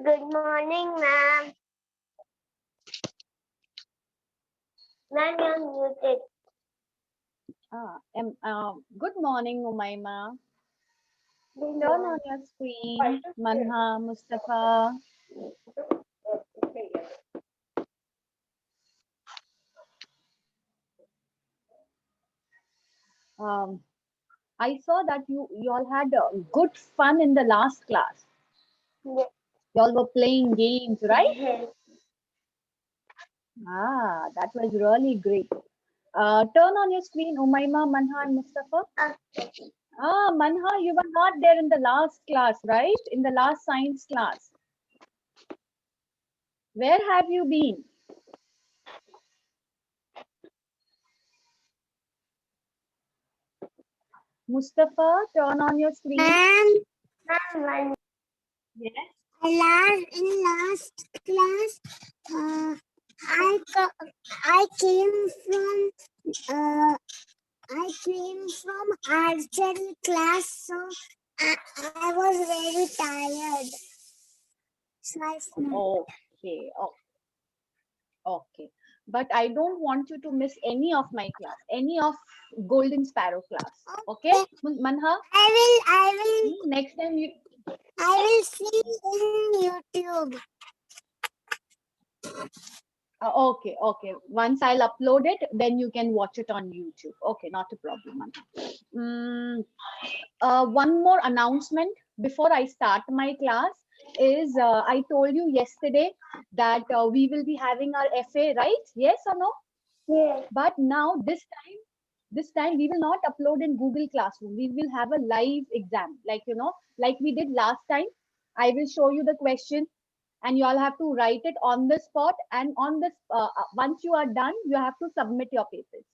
Good morning, ma'am. Ma'am, you're muted. Good morning, Umaima. Good Turn on morning. your screen. Manha, Mustafa. Um, I saw that you all had good fun in the last class. Yes. You all were playing games, right? Yes. That was really great. Turn on your screen, Umaima, Manha, and Mustafa. Manha, you were not there in the last class, right? In the last science class. Where have you been? Mustafa, turn on your screen. Ma'am, Yes. in last class, I came from archery class, so I was very tired. So I slept. Okay. Okay. But I don't want you to miss any of my class, any of Golden Sparrow class. Okay? Manha, next time you. I will see in YouTube. Okay. Once I'll upload it, then you can watch it on YouTube. Okay, not a problem, Manha. One more announcement before I start my class is I told you yesterday that we will be having our FA, right? Yes or no? Yes. But now this time we will not upload in Google Classroom. We will have a live exam, like we did last time. I will show you the question, and you all have to write it on the spot. And on this, once you are done, you have to submit your papers.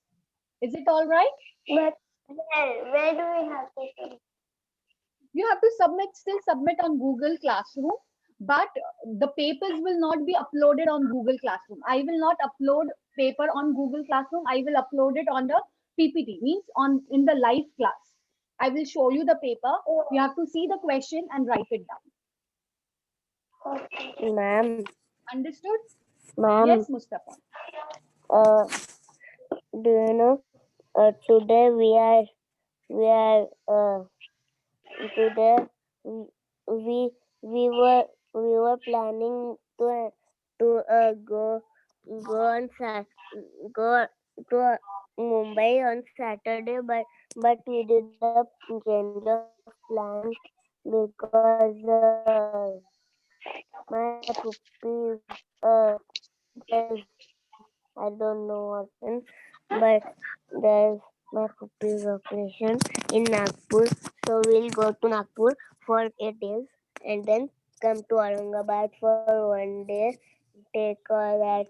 Is it all right? But where do we have to see? You have to still submit on Google Classroom, but the papers will not be uploaded on Google Classroom. I will not upload paper on Google Classroom. I will upload it on the PPT, means on in the live class. I will show you the paper. You have to see the question and write it down. Okay. Ma'am. Understood? Ma'am. Yes, Mustafa. Uh, do you know? Today today we we were planning to go to Mumbai on Saturday, but we did a change of plan because my puppy there's I don't know what happened, but there's my puppy's operation in Nagpur. So we'll go to Nagpur for 8 days and then come to Aurangabad for 1 day, take all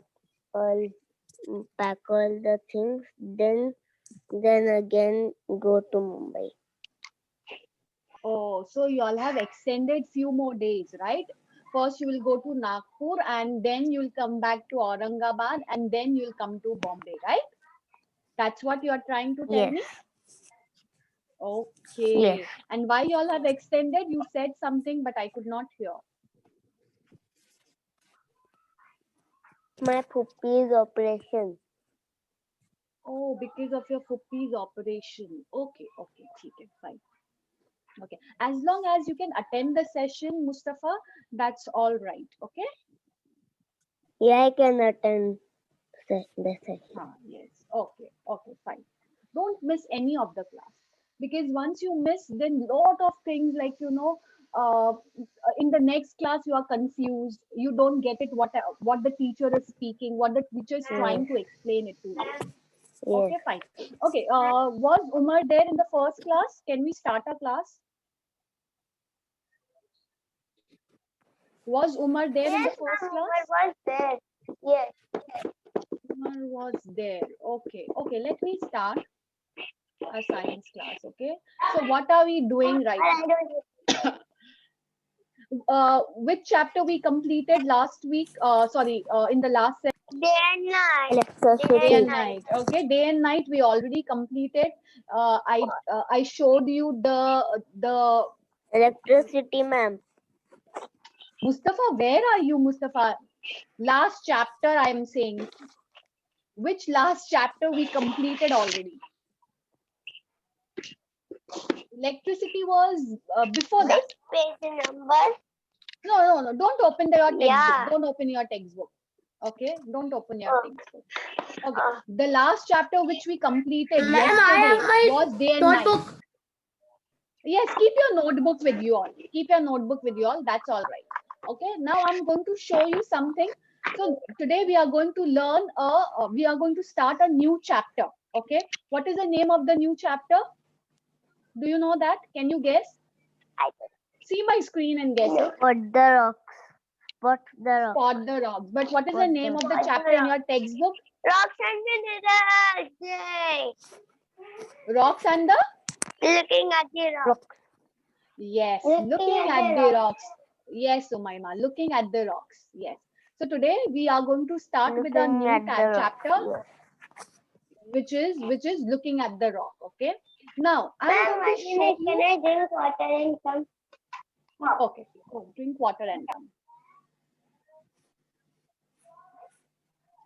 pack all the things, then again go to Mumbai. Oh, so you all have extended few more days, right? First you will go to Nagpur and then you'll come back to Aurangabad and then you'll come to Bombay, right? That's what you are trying to tell Yes. me? Yes. Okay. And why you all have extended? You said something, but I could not hear. My puppy's operation. Oh, because of your Fuppy's operation. Okay, okay, fine. Okay. As long as you can attend the session, Mustafa, that's all right. Okay? Yeah, I can attend the session. Yes. Okay, fine. Don't miss any of the class because once you miss, then lot of things like in the next class you are confused. You don't get it what the teacher is speaking, what the teacher is trying to explain it to you. Yes. Okay, fine. Okay. Was Umar there in the first class? Can we start our class? Was Umar there in the first Umar class? was there. Yes. Umar was there. Okay. Let me start a science class. Okay. So what are we doing right I now? don't. Which chapter we completed last week? Sorry, in the last session. Day and night. Day and night. Okay, day and night we already completed. I showed you the Electricity, ma'am. Mustafa, where are you, Mustafa? Last chapter, I am saying. Which last chapter we completed already? Electricity was before that. Which page number? No. Don't open your textbook. Yeah. Don't open your textbook. Okay? Don't open your Oh. textbook. Okay. The last chapter which we completed Ma'am, I have yesterday my was day and night. notebook. Yes, keep your notebook with you all. Keep your notebook with you all. That's all right. Okay. Now I'm going to show you something. So today we are going to learn we are going to start a new chapter. Okay. What is the name of the new chapter? Do you know that? Can you guess? See my screen and guess it. What the rocks? What the rocks? Spot the rocks. But what is the What name the of the rocks? chapter in your textbook? Rocks and minerals. Yay! Rocks and the? Looking at the rocks. Yes, Looking looking at at the the rocks. Yes, Umaima, looking at the rocks. Yes. So today we are going to start with a Looking new at the rocks. chapter, which is looking at the rock. Okay. Now I'm Ma'am, going to show can you. I drink water and some? Okay. Oh, drink water and come.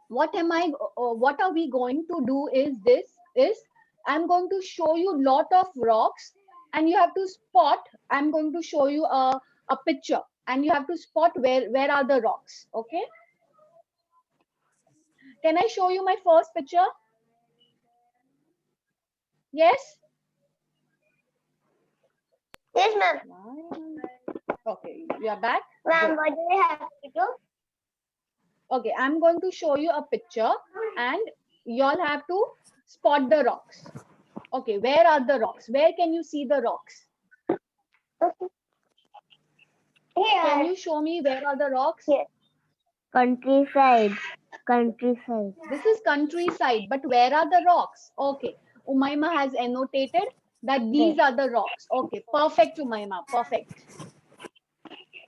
What are we going to do is I'm going to show you lot of rocks and you have to spot. I'm going to show you a picture and you have to spot where are the rocks. Okay. Can I show you my first picture? Yes. Yes, ma'am. Okay, you are back. Ma'am, Good. what do we have to do? Okay, I'm going to show you a picture and you all have to spot the rocks. Okay, where are the rocks? Where can you see the rocks? Can Here. you show me where are the rocks? Here. Countryside. Countryside. This is countryside, but where are the rocks? Okay, Umaima has annotated that these are the rocks. Okay, perfect, Umaima, perfect.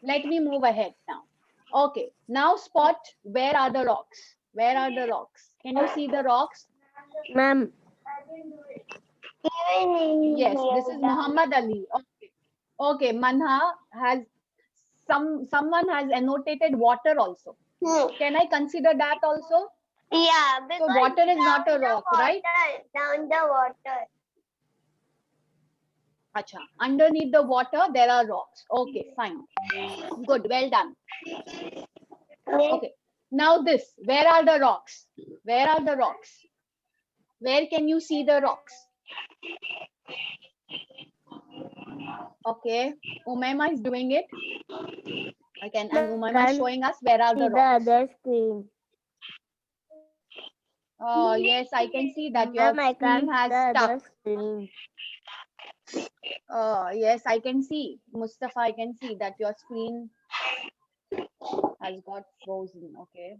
Let me move ahead now. Okay, now spot where are the rocks? Where are the rocks? Can you see the rocks? Ma'am. Yes, this is Muhammad Ali. Okay, okay. Manha has someone has annotated water also. Can I consider that also? Yeah, because So water is not a down the rock, right? Down the water. Acha. Underneath the water, there are rocks. Okay, fine. Good, well done. Okay. Now this, where are the rocks? Where are the rocks? Where can you see the rocks? Okay, Umaima is doing it. Okay, and Umaima is showing us where are the rocks. The other screen. Oh, yes, I can see that your screen has stuck. Screen. Yes, I can see. Mustafa, I can see that your screen has got frozen. Okay.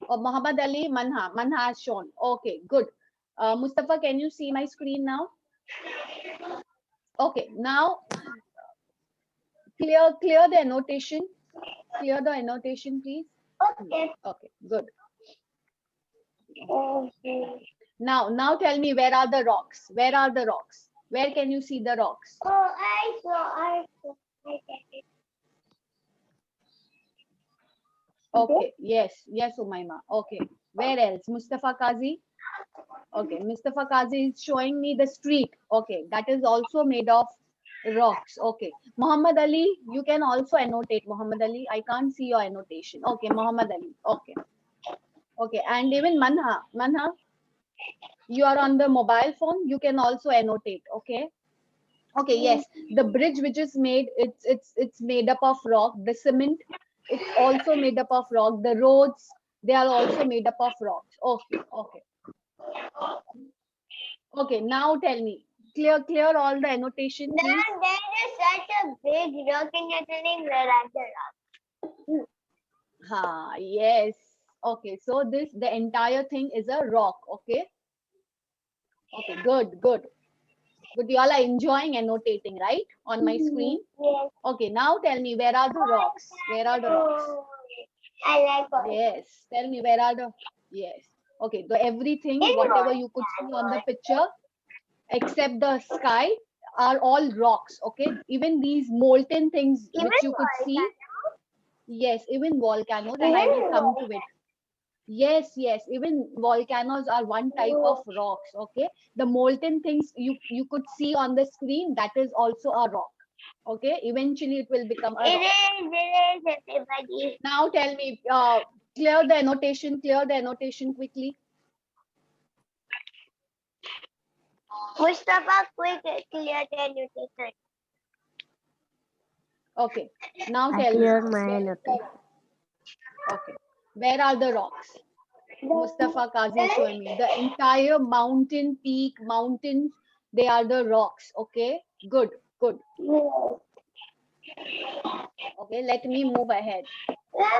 Oh, Muhammad Ali, Manha has shown. Okay, good. Mustafa, can you see my screen now? Okay, now clear the annotation. Clear the annotation, please. Okay. Okay, good. Okay. Now tell me, where are the rocks? Where are the rocks? Where can you see the rocks? Oh, I saw. Okay, yes, Umaima. Okay, where else? Mustafa Qazi. Okay, Mustafa Qazi is showing me the street. Okay, that is also made of rocks. Okay, Muhammad Ali, you can also annotate. Muhammad Ali, I can't see your annotation. Okay, Muhammad Ali. Okay, okay, and even Manha, you are on the mobile phone. You can also annotate. Okay. Okay, yes, the bridge which is made, it's made up of rock. The cement, it's also made up of rock. The roads, they are also made up of rocks. Okay. Okay, now tell me, clear all the annotation, please. Ma'am, there is such a big rock and you're telling where are the rocks. Yes. Okay, so the entire thing is a rock. Okay. Okay, good. But you all are enjoying annotating, right? On my screen. Yes. Okay, now tell me, where are the rocks? Where are the rocks? Oh, I like it. Yes. Tell me, where are the... Yes. Okay, so everything, whatever you could see on the picture, except the sky, are all rocks. Okay. Even these molten things which you could see, Yes, even volcanoes, and I will come to it. Yes, yes, even volcanoes are one type of rocks. Okay, the molten things you could see on the screen, that is also a rock. Okay, eventually it will become a rock. It is everybody. Now tell me, clear the annotation quickly. Mustafa, quick, clear the annotation. Okay, now I tell me. cleared my annotation. Okay, where are the rocks? Mustafa Kazi showing me the entire mountain peak, mountains. They are the rocks. Okay, good, good. Okay, let me move ahead. Why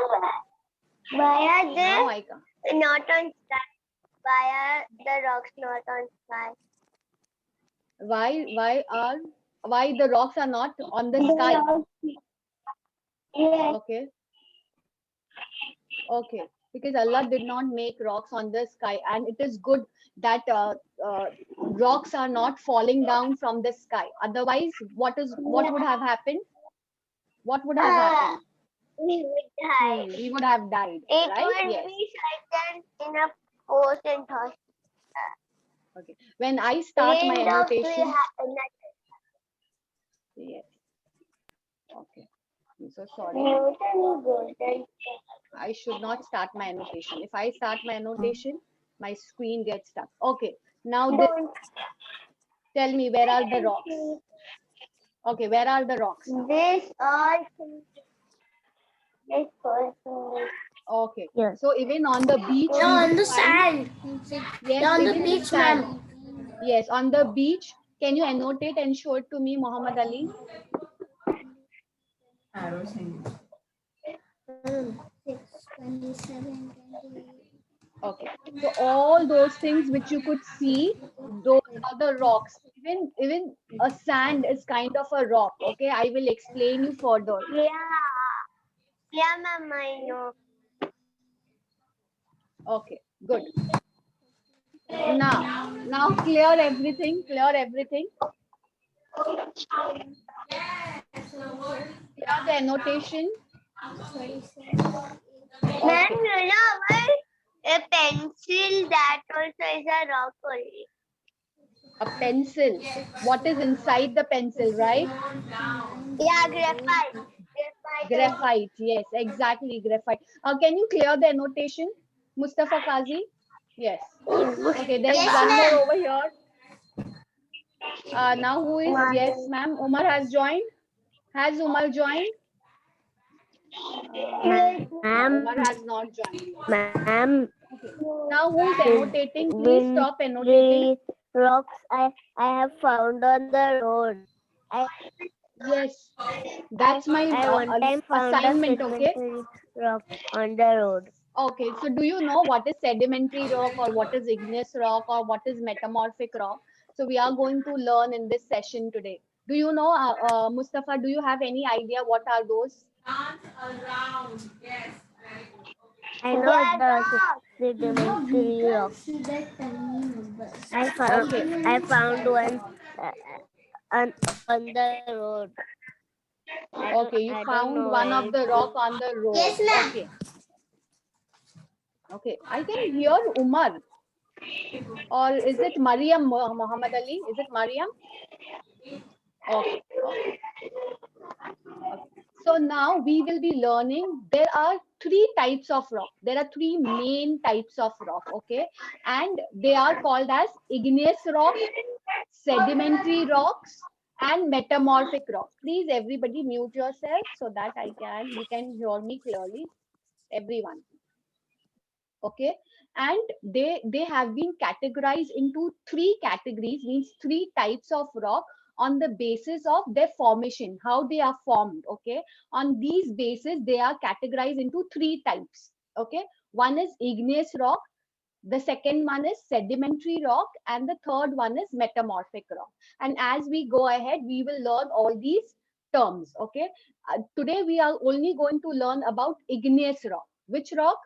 are Now they I come. not on sky? Why are the rocks not on sky? Why the rocks are not on the sky? Yes. Okay, okay. Because Allah did not make rocks on the sky, and it is good that rocks are not falling down from the sky. Otherwise, what would have happened? What would have happened? We would die. We would have died, It right? would Yes. be certain in a force and thought. Okay. When I start my Raindrops will annotation, happen. yes. Okay. I'm so sorry. Golden. I should not start my annotation. If I start my annotation, my screen gets stuck. Okay. Now Don't tell me, where are the rocks? Okay, where are the rocks? this all this person. Okay. Yes. So even on the beach, They're we on will the find, sand. yes, They're on the even beach, sand. ma'am. Yes, on the beach. Can you annotate and show it to me, Muhammad Ali? 6, 27, 28. Okay. So all those things which you could see, those are the rocks. Even a sand is kind of a rock. Okay, I will explain you further. Yeah. Yeah, ma'am, I know. Okay, good. Now clear everything. Clear everything. Clear the annotation. 37. Ma'am, Okay. you know what? A pencil that also is a rock only. A pencil. What is inside the pencil, right? Yeah, graphite. Graphite. Graphite. Yes, exactly. Graphite. Can you clear the annotation, Mustafa Kazi? Yes. Okay, there is Yes, one more ma'am. over here. Now who is? Yes, ma'am. Umar has joined. Has Umar joined? No, Ma'am, Umar has not joined. ma'am, Okay. Now who is the annotating? Please stop annotating. windry rocks I have found on the road. I Yes, that's my I one time found a assignment. Okay. sedimentary rock on the road. Okay. So do you know what is sedimentary rock, or what is igneous rock, or what is metamorphic rock? So we are going to learn in this session today. Do you know, Mustafa? Do you have any idea what are those? I know the sedimentary rock. See that tiny numbers. Okay. I found one on the road. Okay, you I don't found know one where of it the is. rock on the road. Yes, ma'am. Okay. Okay. I can hear Umar. Or is it Mariam, Muhammad Ali? Is it Mariam? Okay. Okay. So now we will be learning. There are three types of rock. There are three main types of rock. Okay. And they are called as igneous rock, sedimentary rocks, and metamorphic rocks. Please, everybody, mute yourself so that you can hear me clearly. Everyone. Okay, and they have been categorized into three categories, means three types of rock, on the basis of their formation, how they are formed. Okay, on these bases they are categorized into three types. Okay, one is igneous rock, the second one is sedimentary rock, and the third one is metamorphic rock. And as we go ahead, we will learn all these terms. Okay, today we are only going to learn about igneous rock. Which rock?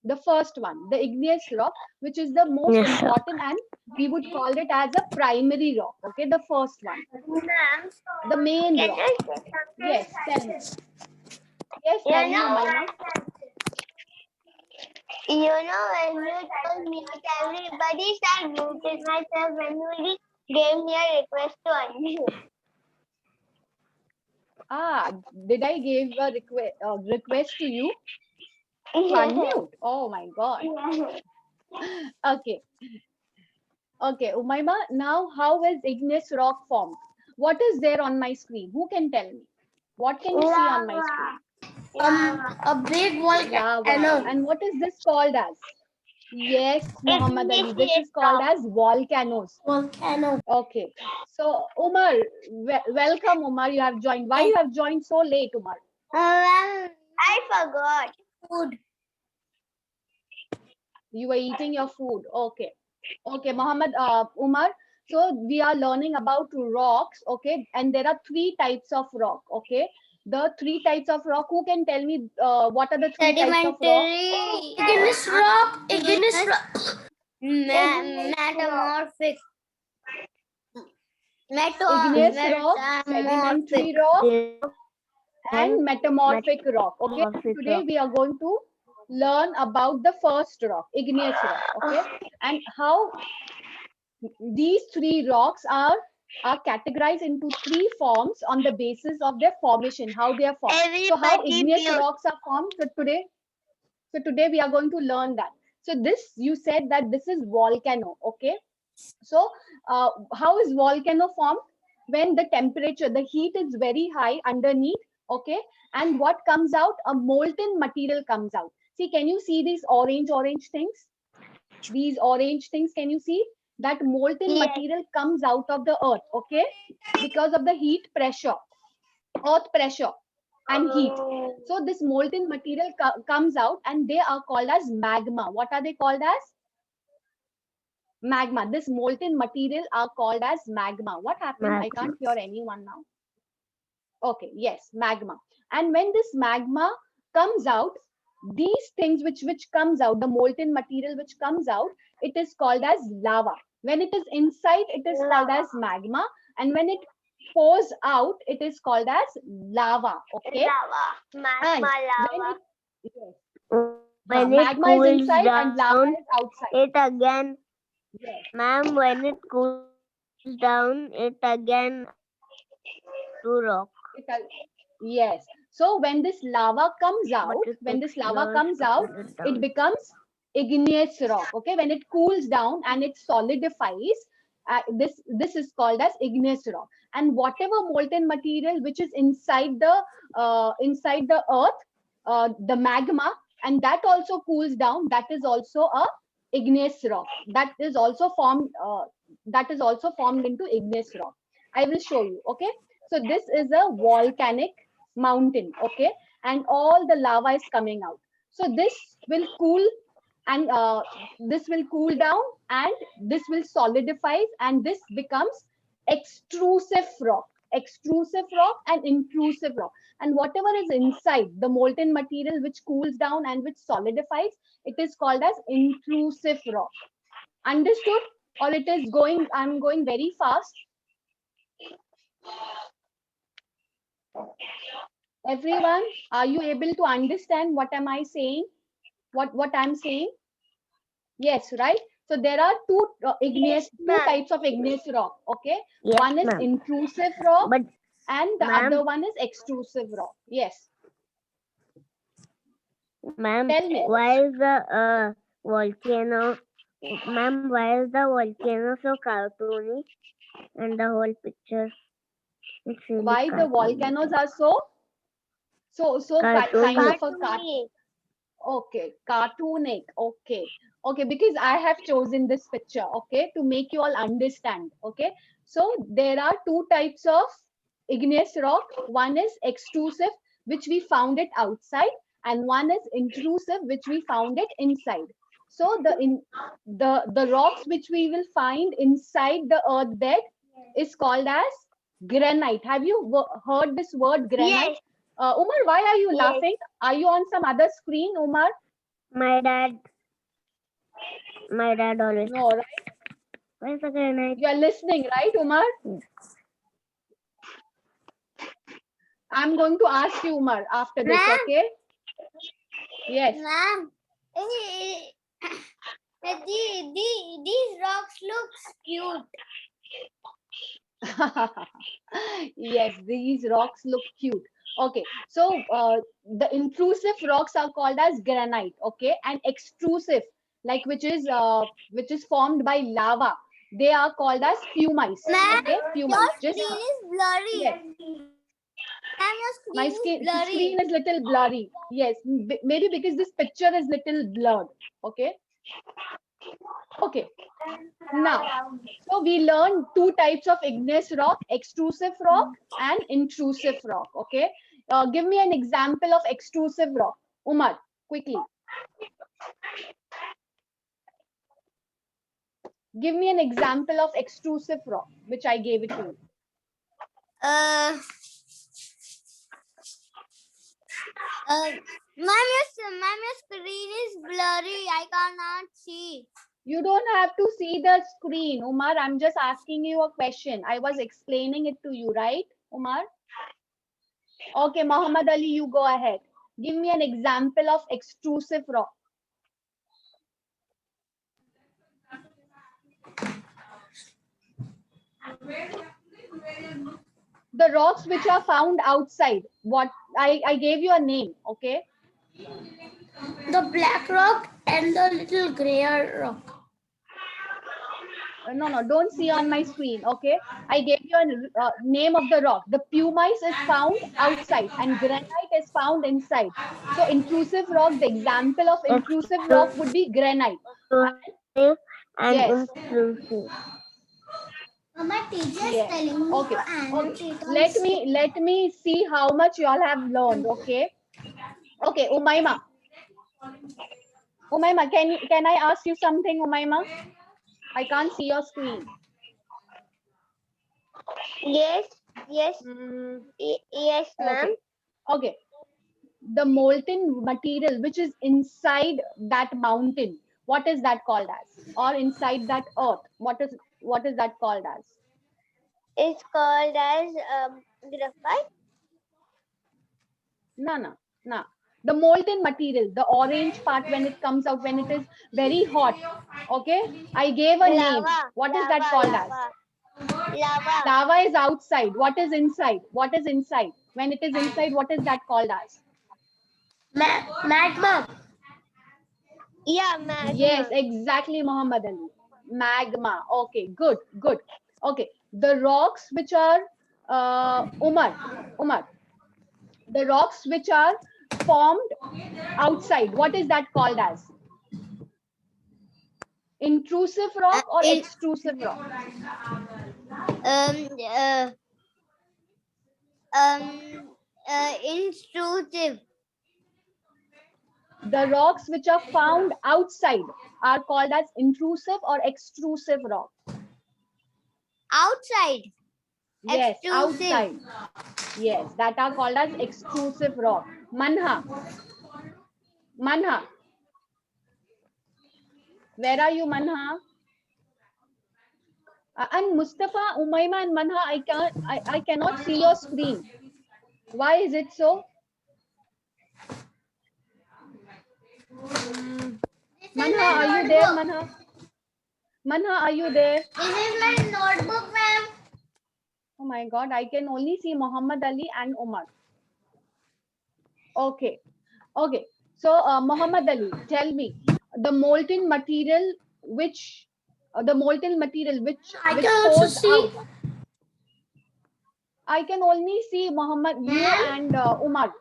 The first one, the igneous rock, which is the most Yes, sir. important, and we would call it as a primary rock. Okay, the first one, Ma'am, the main can rock. I say something? Yes, tell me. Yes, You tell me, know, Umayma. when you told mute everybody, so I muted myself when you gave me a request to unmute. Ah, did I give a request to you to unmute? Oh my God. Okay. Okay, Umayma, now how is igneous rock formed? What is there on my screen? Who can tell me? What can you see on my screen? A big Lava. volcano. And what is this called as? Yes, Muhammad Ali. This Igneous is called rock. as volcanoes. Volcano. Okay. So, Umar, welcome, Umar. You have joined. Why you have joined so late, Umar? Well, I forgot. Food. You were eating your food. Okay. Okay, Muhammad, Umar. So we are learning about rocks. Okay. And there are three types of rock. Okay. The three types of rock. Who can tell me what are the three types of rock? Sedimentary. Igneous rock. Igneous rock. Metamorphic. Igneous rock, sedimentary rock, and metamorphic rock. Okay. Today we are going to learn about the first rock, igneous rock. Okay. And how these three rocks are categorized into three forms on the basis of their formation, how they are formed. So how Everybody igneous mute. rocks are formed. So today we are going to learn that. So this, you said that this is volcano. Okay. So how is volcano formed? When the temperature, the heat is very high underneath. Okay. And what comes out? A molten material comes out. See, can you see these orange things? These orange things, can you see? That molten Yes. material comes out of the earth. Okay. Because of the heat pressure, earth pressure and heat. So this molten material comes out and they are called as magma. What are they called as? Magma. This molten material are called as magma. What happened? I can't hear anyone now. Okay, yes, magma. And when this magma comes out, these things which comes out, the molten material which comes out, it is called as lava. When it is inside, it is called as magma. And when it pours out, it is called as lava. Okay. Lava. And Magma when lava. it, yes, When it magma is cools inside and lava down, is outside. it again, Yes. ma'am, when it cools down, it again to rock. Yes. So when this lava comes out, it becomes igneous rock. Okay. When it cools down and it solidifies, this is called as igneous rock. And whatever molten material which is inside the earth, the magma, and that also cools down, that is also a igneous rock. That is also formed. That is also formed into igneous rock. I will show you. Okay. So this is a volcanic mountain. Okay. And all the lava is coming out. So this will cool and this will cool down and this will solidify and this becomes extrusive rock. Extrusive rock and intrusive rock. And whatever is inside the molten material which cools down and which solidifies, it is called as intrusive rock. Understood? Or it is going, I'm going very fast. Everyone, are you able to understand what am I saying? What I'm saying? Yes, right? So there are two types of igneous rock. Okay. Yes, One is ma'am. intrusive rock But and the ma'am, other one is extrusive rock. Yes. ma'am, Tell me. why is the volcano, ma'am, why is the volcano so cartoony and the whole picture? It's really Why the cartoony. volcanoes are so kind of a cartoon. Okay, cartoonic. Okay, because I have chosen this picture, okay, to make you all understand. Okay, so there are two types of igneous rock. One is extrusive, which we found it outside, and one is intrusive, which we found it inside. So the rocks which we will find inside the earth bed is called as granite. Have you heard this word granite? Yes. Umar, why are you Yes. laughing? Are you on some other screen, Umar? My dad always. No, right? Where's the granite? You are listening, right, Umar? Yes. I'm going to ask you, Umar, after this, Ma'am. okay? Yes. Ma'am, these rocks looks cute. Yes, these rocks look cute. Okay, so the intrusive rocks are called as granite, okay, and extrusive, like which is formed by lava, they are called as pumice. Ma'am, Okay, your pumice. Just screen is blurry. yes, Ma'am, your my screen is blurry. screen is little blurry. Yes, maybe because this picture is little blurred. Okay. Okay. Now, so we learned two types of igneous rock, extrusive rock and intrusive rock. Okay. Give me an example of extrusive rock. Umar, quickly. Give me an example of extrusive rock, which I gave it to you. Ma'am, your screen is blurry. I cannot see. You don't have to see the screen, Umar. I'm just asking you a question. I was explaining it to you, right, Umar? Okay, Muhammad Ali, you go ahead. Give me an example of extrusive rock. The rocks which are found outside. What I gave you a name, okay? The black rock and the little gray rock. No, don't see on my screen, okay? I gave you a name of the rock. The pumice is found outside and granite is found inside. So intrusive rock, the example of intrusive rock would be granite. And Yes. intrusive. My teacher is Yes. telling me Okay. to annotate on Let me see how much you all have learned, okay? Okay, Umaima. Umaima, can I ask you something, Umaima? I can't see your screen. Yes, yes, yes, ma'am. Okay. The molten material which is inside that mountain, what is that called as? Or inside that earth, what is that called as? It's called as graphite. No. The molten material, the orange part when it comes out, when it is very hot. Okay, I gave a name. What is that called as? Lava. Lava is outside. What is inside? What is inside? When it is inside, what is that called as? magma. Yeah, magma. Yes, exactly, Muhammad Ali. Magma. Okay, good. Okay, the rocks which are Umar, the rocks which are formed outside, what is that called as? Intrusive rock or extrusive rock? Intrusive. The rocks which are found outside are called as intrusive or extrusive rock. Outside. Yes, Extrusive. outside. Yes, that are called as extrusive rock. Manha. Where are you, Manha? And Mustafa, Umaima, and Manha, I cannot see your screen. Why is it so? Manha, are you there, Manha? Manha, are you there? This is my notebook, ma'am. Oh my God, I can only see Muhammad Ali and Umar. Okay. So, Muhammad Ali, tell me the molten material which I can also pours see. out. I can only see Muhammad, you and Umar.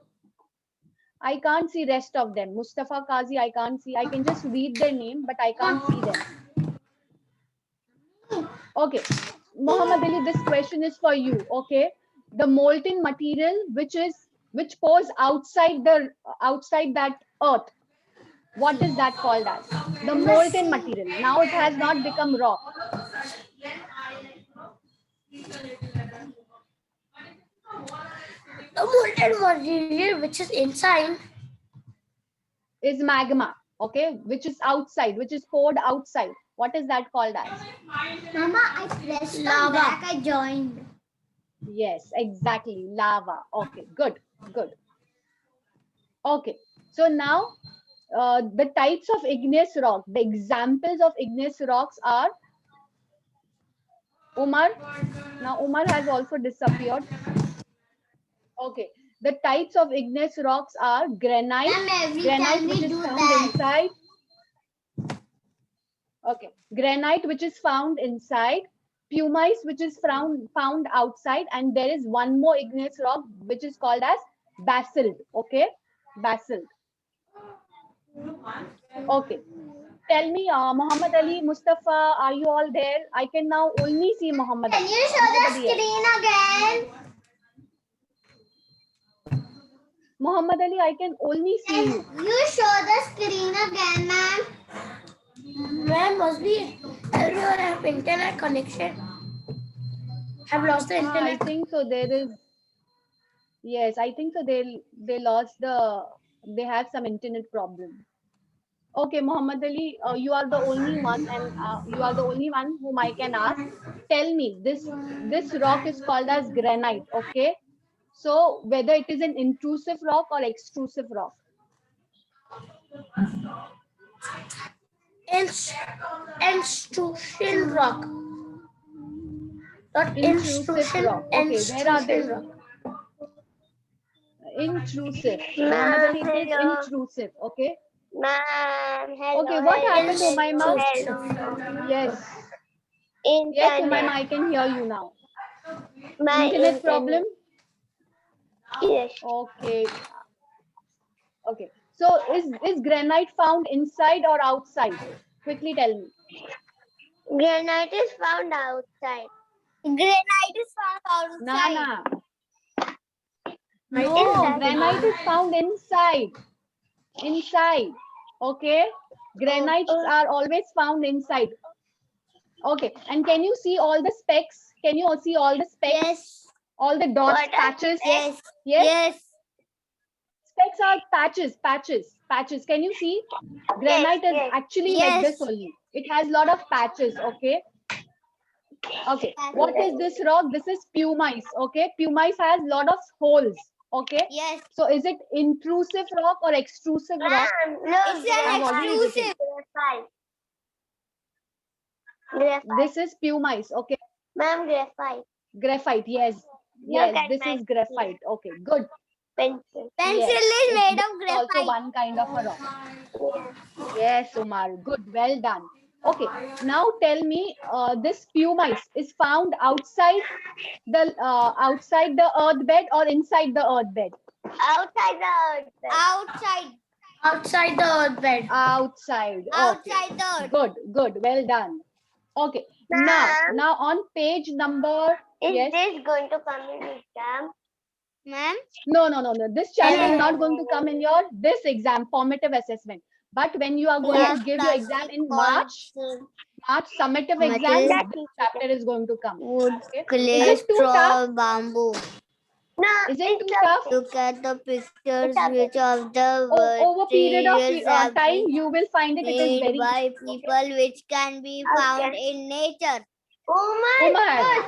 I can't see rest of them. Mustafa, Qazi, I can't see. I can just read their name, but I can't see them. Okay, Muhammad Ali, this question is for you. Okay, the molten material which pours outside that earth. What is that called as? The molten material. Now it has not become rock. The molten material which is inside Is magma. Okay, which is outside, which is poured outside. What is that called as? Mama, I pressed lava. Back, I joined. Yes, exactly. Lava. Okay, good, good. Okay, so now the types of igneous rock, the examples of igneous rocks are Umar. Now Umar has also disappeared. Okay, the types of igneous rocks are granite, Ma'am, every granite time which we is do found that. inside. Okay, granite which is found inside, pumice which is found outside, and there is one more igneous rock which is called as basalt. Okay, basalt. Okay, tell me, Muhammad Ali, Mustafa, are you all there? I can now only see Muhammad Can Ali, you show the nobody else. screen again? Muhammad Ali, I can only see Can you. you show the screen again, ma'am? Ma'am, must be everyone have internet connection. Have lost the I internet. think so. There is, yes, I think so. They lost the, they have some internet problem. Okay, Muhammad Ali, you are the only one, and you are the only one whom I can ask. Tell me, this rock is called as granite. Okay, so whether it is an intrusive rock or extrusive rock. Intrusion rock. Not Intrusive intrusion, rock. Okay, where are they? intrusion rock. Intrusive. Muhammad Ma'am, Ali, it is hello. intrusive. Okay. Ma'am, hello, Okay, what happened, hello, Umaima? hello. Yes. Yes, Umaima, Internet. I can hear you now. My Internet problem? Yes. Okay. Okay. So is granite found inside or outside? Quickly tell me. Granite is found outside. Granite is found outside. Nana. It is No, inside. granite is found inside. Inside. Okay. Granites Oh, are always found inside. Okay. And can you see all the specks? Can you see all the specks? Yes. All the dots, What are patches? Yes. Yes. Yes. Specks are patches. Can you see? Granite is yes. actually like this Yes. only. It has lot of patches. Okay. Okay. What is this rock? This is pumice. Okay. Pumice has lot of holes. Okay. Yes. So is it intrusive rock or extrusive rock? Ma'am, no, It's an I've already written. exclusive. graphite. Graphite. This is pumice. Okay. Ma'am, graphite. Graphite. Yes. Look Yes. at This my is graphite. Okay. Good. pencil. Pencil Yes. is made This of is also graphite. one kind of a rock. Yes. Yes, Umar. Good. Well done. Okay. Now tell me, this pumice is found outside the earth bed or inside the earth bed? Outside the earth. Outside. Outside the earth bed. Outside. Okay. Outside the earth. Good. Good. Well done. Okay. Ma'am, Now on page number. is Yes. this going to come in exam? Ma'am? No. This chapter is Yeah. not going to come in your this exam formative assessment. But when you are going to give your exam in March summative exam, Metal, this chapter is going to come. wood, Okay. clay, Is it too tough? straw, bamboo. No, Is it it's too okay. tough? Look at the pictures It's okay. which of the Over period of materials have time, been you will find it is made very by easy. people which can be found in nature. Oh my Umar. God.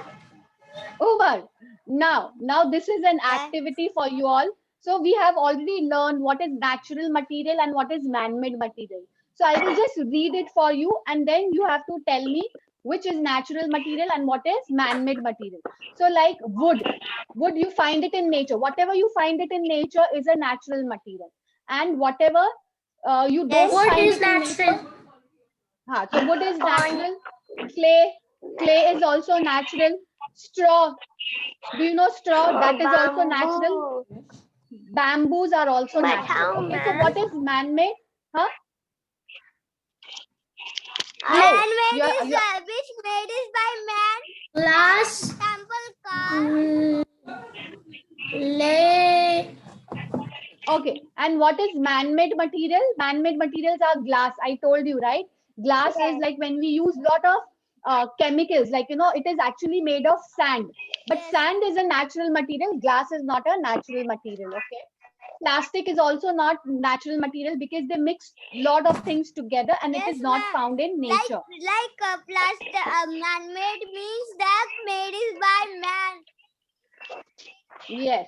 Umar. Now this is an Yeah. activity for you all. So we have already learned what is natural material and what is man-made material. So I will just read it for you, and then you have to tell me which is natural material and what is man-made material. So like wood you find it in nature. Whatever you find it in nature is a natural material, and whatever you don't Wood find is it in natural. nature. So wood is natural. Clay is also natural. Straw. Do you know straw? That is also natural. Bamboo. Bamboos are also But natural. how, Okay, so ma'am? what is man-made? Huh? I- How? Man-made You're- is you're- which made is by man. Glass, Example, car. clay, Okay, and what is man-made material? Man-made materials are glass. I told you, right? Glass is Yes. like when we use lot of chemicals, like, it is actually made of sand. But Yes. sand is a natural material. Glass is not a natural material, okay? Plastic is also not natural material because they mix lot of things together and it Yes, is not ma'am. found in nature. Like plastic, man-made means that made is by man. Yes.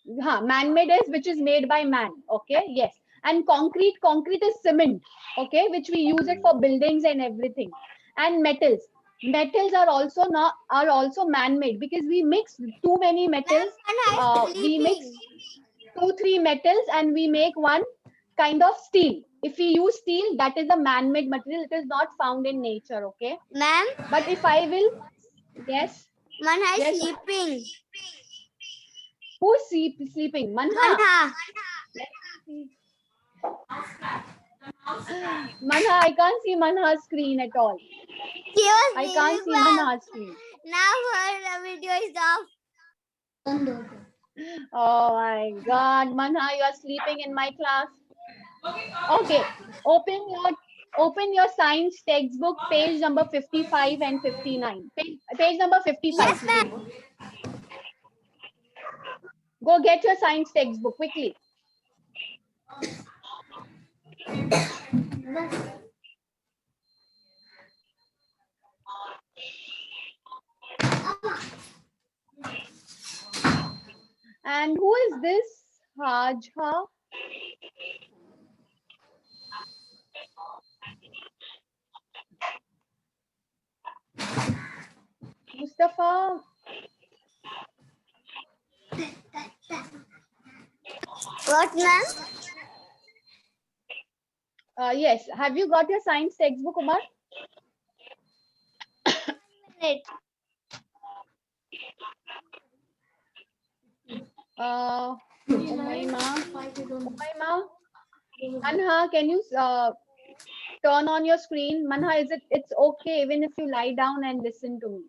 Man-made is which is made by man. Okay. Yes. And concrete is cement. Okay, which we use it for buildings and everything. And metals are also man-made because we mix too many metals. We mix 2-3 metals and we make one kind of steel. If we use steel, that is a man-made material. It is not found in nature. Okay. Ma'am, But if I will, yes. Manha is Yes. sleeping. Who's sleeping? Manha. Manha. Manha, I can't see Manha's screen at all. She was I can't see sleeping, ma'am. Manha's screen. Now her video is off. Oh my God, Manha, you are sleeping in my class. Okay, open your science textbook, page number 55 and 59. Page number 55. Yes, ma'am. Go get your science textbook quickly. And who is this? Hajha? Mustafa? What, ma'am? Yes. Have you got your science textbook, Umar? Minute. Umayma, Manha, can you turn on your screen? Manha, it's okay even if you lie down and listen to me.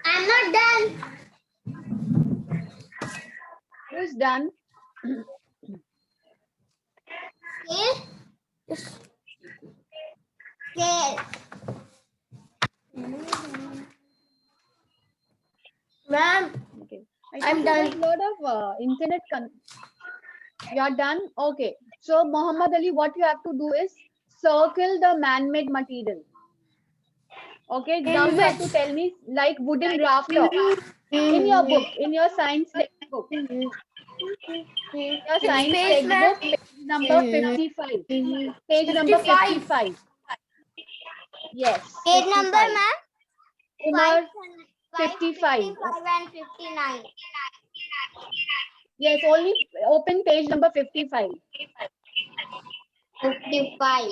I'm not done. Who's done? Okay. Ma'am, Okay. I'm There's a lot of internet. You're done? Okay. So, Muhammad Ali, what you have to do is circle the man-made material. Okay. Now you have to tell me like wooden rafter in your book, in your science textbook. Your science page, textbook, page number 55. Page number 55. Yes. Page number, 55. ma'am? Umar, 55 55. and 59. Yes, only open page number 55. 55.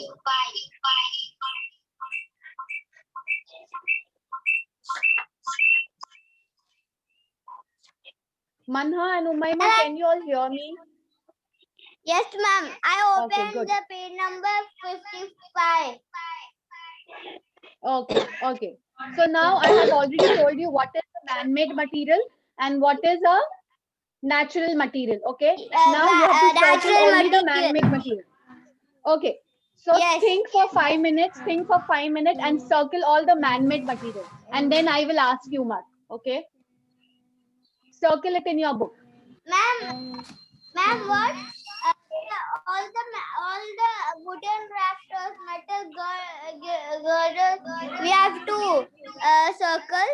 Manha and Umayma, can you all hear me? Yes, ma'am. I Okay, opened good. the page number 55. Okay, okay. So now I have already told you what is the man-made material and what is a natural material. Okay. Now you have to circle natural only the material. man-made material. Okay. So Yes. think for 5 minutes. Think for 5 minutes and circle all the man-made material. And then I will ask you, Mark. Okay. Circle it in your book. Ma'am, what? All the wooden rafters, metal girders, we have to circle.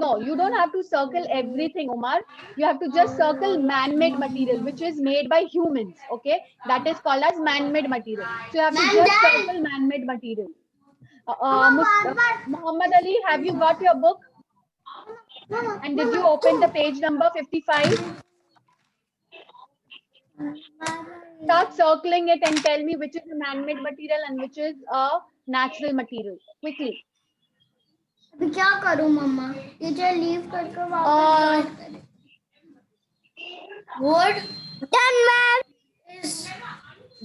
No, you don't have to circle everything, Umar. You have to just circle man-made material, which is made by humans. Okay, that is called as man-made material. So you have to just circle man-made material. Muhammad Ali, have you got your book? And did you open the page number 55? Start circling it and tell me which is a man-made material and which is a natural material. Quickly. अभी क्या करूं मम्मा? Teacher leave करके वापस करें. Wood Done, ma'am. is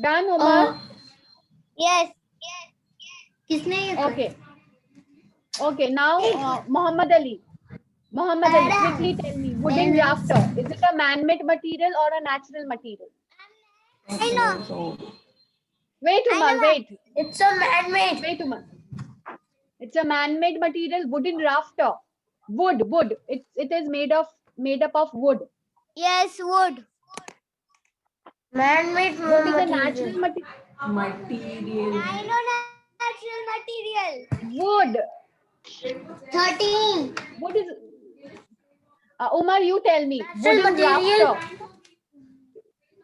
Done, Umar? Yes. किसने ये Okay. Okay, now Muhammad Ali. Muhammad Ali, quickly tell me, wooden rafter, is it a man-made material or a natural material? I know. Wait, Umar, wait. It's a man-made. Wait, Umar. It's a man-made material, wooden rafter. Wood. It is made up of wood. Yes, wood. Man-made What is a material. natural material? Material. I know natural material. Wood. 13. What is Umar, you tell me. Wood Natural is material. rafter.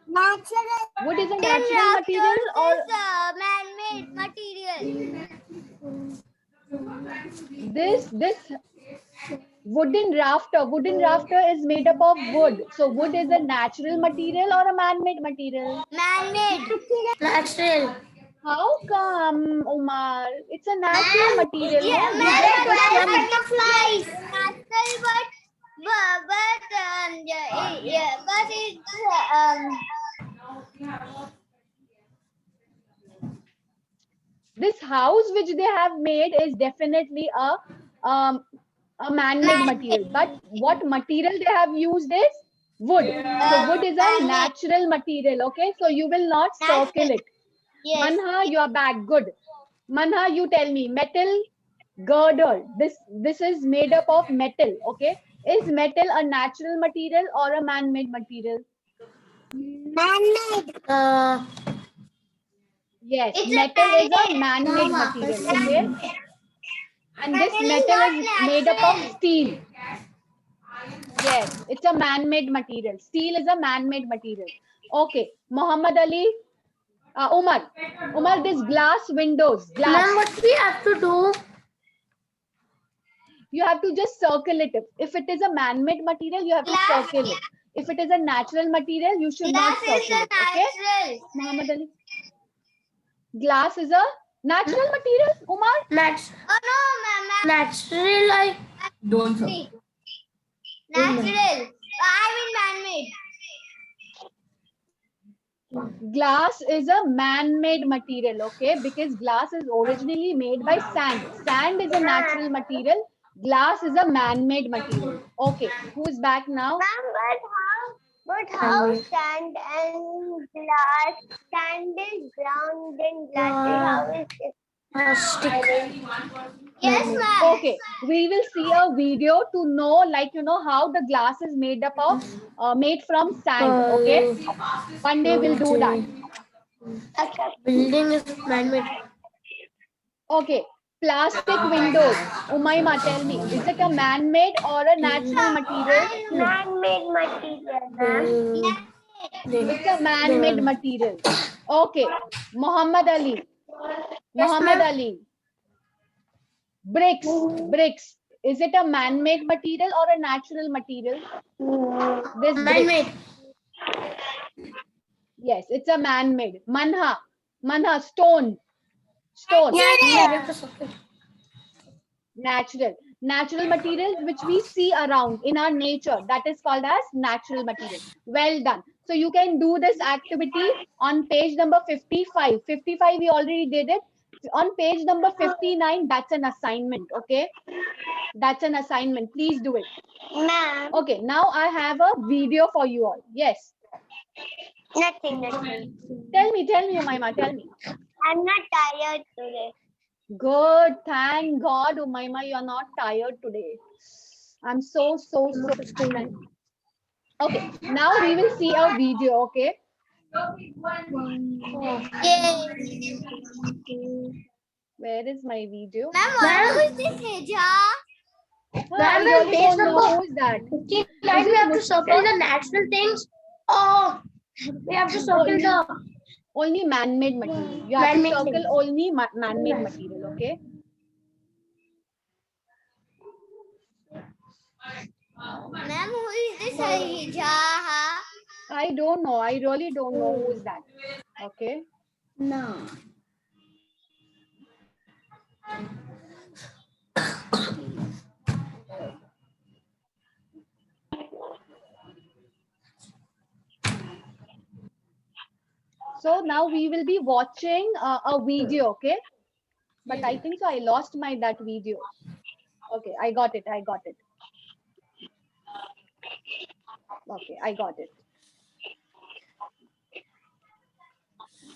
Natural. Wood is a natural material or man-made material. this wooden rafter. Wooden rafter is made up of wood. So wood is a natural material or a man-made material? Man-made. Natural. How come, Umar? It's a natural material. Yeah, No? You get this from butterflies. Natural, but this house which they have made is definitely a man-made material. But what material they have used is wood. So wood is a natural material. Okay, so you will not circle it. yes. Manha, you are back. Good. Manha, you tell me. Metal girder. This is made up of metal. Okay, is metal a natural material or a man-made material? Man-made. Yes, It's metal is a man-made man-made. material. Okay, and this Metal is metal not is made up of natural. steel. Yes, it's a man-made material. Steel is a man-made material. Okay, Muhammad Ali, Umar, this glass windows, glass. Ma'am, what we have to do? You have to just circle it. If it is a man-made material, you have to Glass. circle it. If it is a natural material, you should not Glass is circle a it. Okay, natural. Muhammad Ali. Glass is a natural material, Umar. Oh no, ma'am. Natural. Don't sir. Natural. I mean man-made. Glass is a man-made material, okay? Because glass is originally made by sand. Sand is a natural material. Glass is a man-made material. Okay, who's back now? Ma'am, but how sand and glass? Sand is brown, then glass is how is it? Plastic. Yes, ma'am. Okay, we will see a video to know, like, you know, how the glass is made up of, made from sand, okay? One day we'll do that. Building is man-made. Okay, plastic windows. Umayma, tell me, is it a man-made or a natural material? Man-made material, ma'am. It's a man-made material. Okay, Muhammad Ali. Muhammad Ali. Bricks. Is it a man-made material or a natural material? This Man-made. Yes, it's a man-made. Manha, stone. Natural materials which we see around in our nature, that is called as natural material. Well done. So you can do this activity on page number 55. 55 we already did it. On page number 59, that's an assignment. Okay, that's an assignment. Please do it. Ma'am. Okay, now I have a video for you all. Yes, Nothing. tell me, Umayma, tell me. I'm not tired today. Good, thank God, Umayma, you are not tired today. I'm so excited. Okay, now we will see a video, okay? Yay. Where is my video? Ma'am, what is this, Heja? I really don't know who is that. Like we have to circle the natural things. Oh, we have to circle the Only man-made material. You have to Man-made circle things. only man-made material, okay? Ma'am, who is this Heja? I don't know. I really don't know who is that. Okay. No. So now we will be watching a video, okay? But I think so I lost that video. Okay, I got it. Okay, I got it.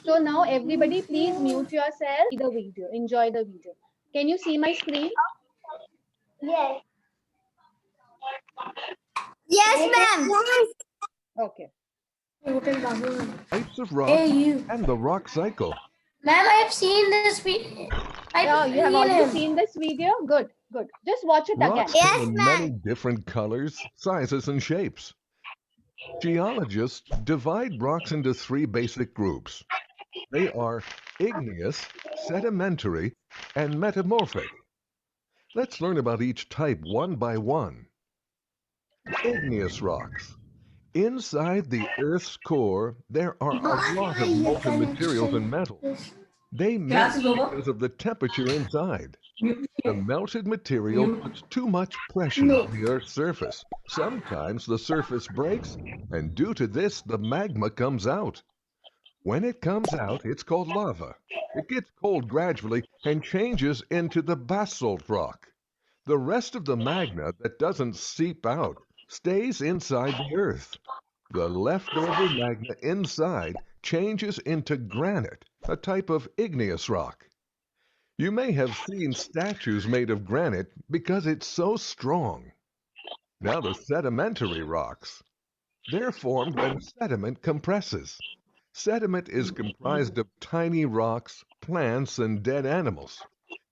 So now everybody please mute yourself. See the video. Enjoy the video. Can you see my screen? Yes. Yes, ma'am. Okay. Types of rock Hey, you. and the rock cycle. Ma'am, I have seen this video. Oh, you have already seen this video? Good. Good. Just watch it again. Rocks Yes, come in ma'am. many different colors, sizes, and shapes. Geologists divide rocks into three basic groups. They are igneous, sedimentary, and metamorphic. Let's learn about each type one by one. Igneous rocks. Inside the Earth's core, there are a lot of molten materials and metals. They melt because of the temperature inside. The melted material puts too much pressure on the Earth's surface. Sometimes the surface breaks, and due to this, the magma comes out. When it comes out, it's called lava. It gets cold gradually and changes into the basalt rock. The rest of the magma that doesn't seep out stays inside the Earth. The leftover magma inside changes into granite, a type of igneous rock. You may have seen statues made of granite because it's so strong. Now the sedimentary rocks. They're formed when sediment compresses. Sediment is comprised of tiny rocks, plants, and dead animals.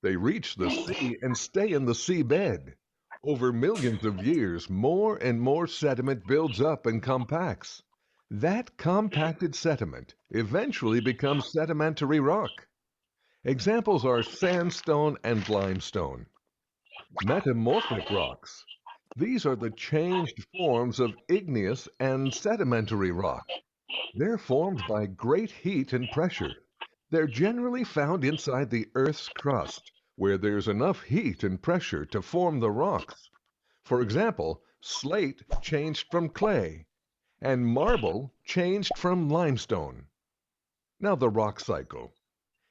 They reach the sea and stay in the seabed. Over millions of years, more and more sediment builds up and compacts. That compacted sediment eventually becomes sedimentary rock. Examples are sandstone and limestone. Metamorphic rocks. These are the changed forms of igneous and sedimentary rock. They're formed by great heat and pressure. They're generally found inside the Earth's crust, where there's enough heat and pressure to form the rocks. For example, slate changed from clay, and marble changed from limestone. Now the rock cycle.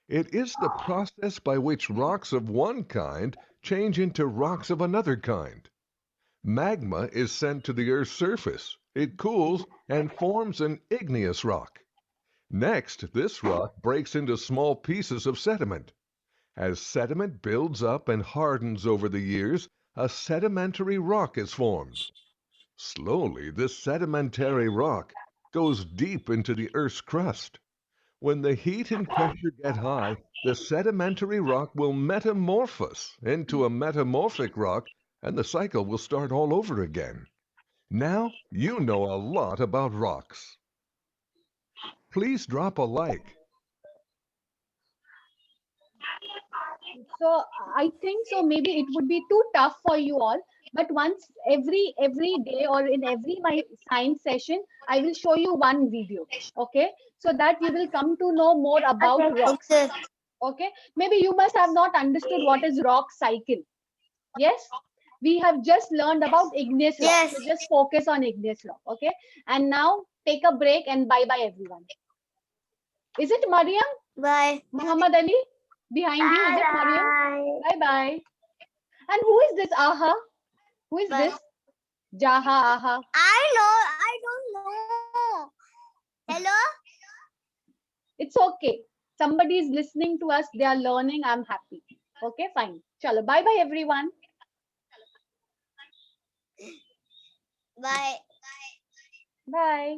It is the process by which rocks of one kind change into rocks of another kind. Magma is sent to the Earth's surface. It cools and forms an igneous rock. Next, this rock breaks into small pieces of sediment. As sediment builds up and hardens over the years, a sedimentary rock is formed. Slowly, this sedimentary rock goes deep into the Earth's crust. When the heat and pressure get high, the sedimentary rock will metamorphose into a metamorphic rock, and the cycle will start all over again. Now you know a lot about rocks. Please drop a like. So I think so maybe it would be too tough for you all. But once every day or in every my science session, I will show you one video. Okay, so that you will come to know more about rocks. Okay. Okay, maybe you must have not understood what is rock cycle. Yes, we have just learned about igneous rock. Yes. So just focus on igneous rock. Okay, and now take a break and bye bye everyone. Is it Mariam? Bye. Muhammad Ali behind you? Is it Mariam? Bye. Bye bye. And who is this Aha? Who is Bye. this? Jaha Aha. I don't know. Hello? It's okay. Somebody is listening to us. They are learning. I'm happy. Okay, fine. Chalo. Bye bye everyone. Bye. Bye.